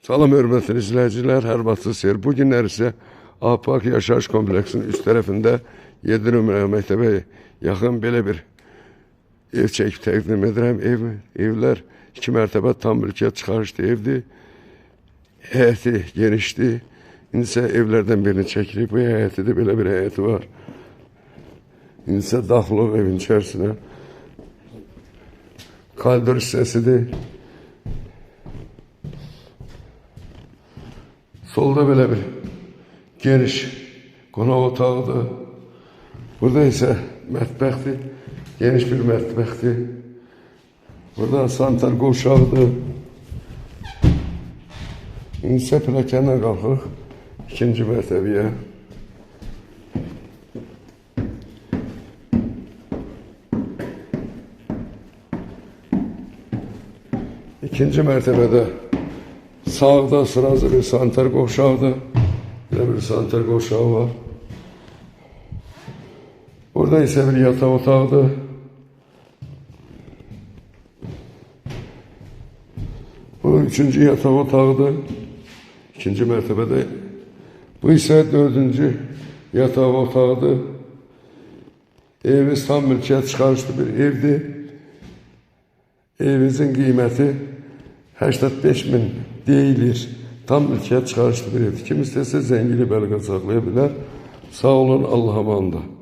Salam hörmətli izləyicilər, hər vaxtınız xeyir. Bu günlər isə Apak Yaşayış Kompleksinin üst tərəfində 7 nömrə məktəbə yaxın belə bir ev çəkib təqdim edirəm. Evlər 2 mərtəbə tam mülkiyyət çıxarışlı evdir. Həyəti genişdir. İndi isə evlərdən birini çəkirik. Bu həyəti də belə bir həyəti var. İndi isə daxılıq evin içərisinə. Koridor hissəsidir. Solda belə bir geniş qonaq otağıdır. Burada isə mətbəxdir. Geniş bir mətbəxdir. Burada sanitar qovşağıdır. İndi isə pilləkənlə qalxıq ikinci mərtəbəyə. İkinci mərtəbədə sağda sırası bir sanitar qovşağıdır. Belə bir sanitar qovşağı var. Burada isə bir yataq otağıdır. Bu üçüncü yataq otağıdır. İkinci mərtəbədə. Bu isə dördüncü yataq otağıdır. Evimiz tam mülkiyyət çıxarışlı bir evdir. Evimizin qiyməti 85.000 deyilir. Tam mülkiyyət çıxarışlı bir evdir. Kim istəsə zəngili bəlqə saxlaya bilər. Sağ olun, Allah'a emanet.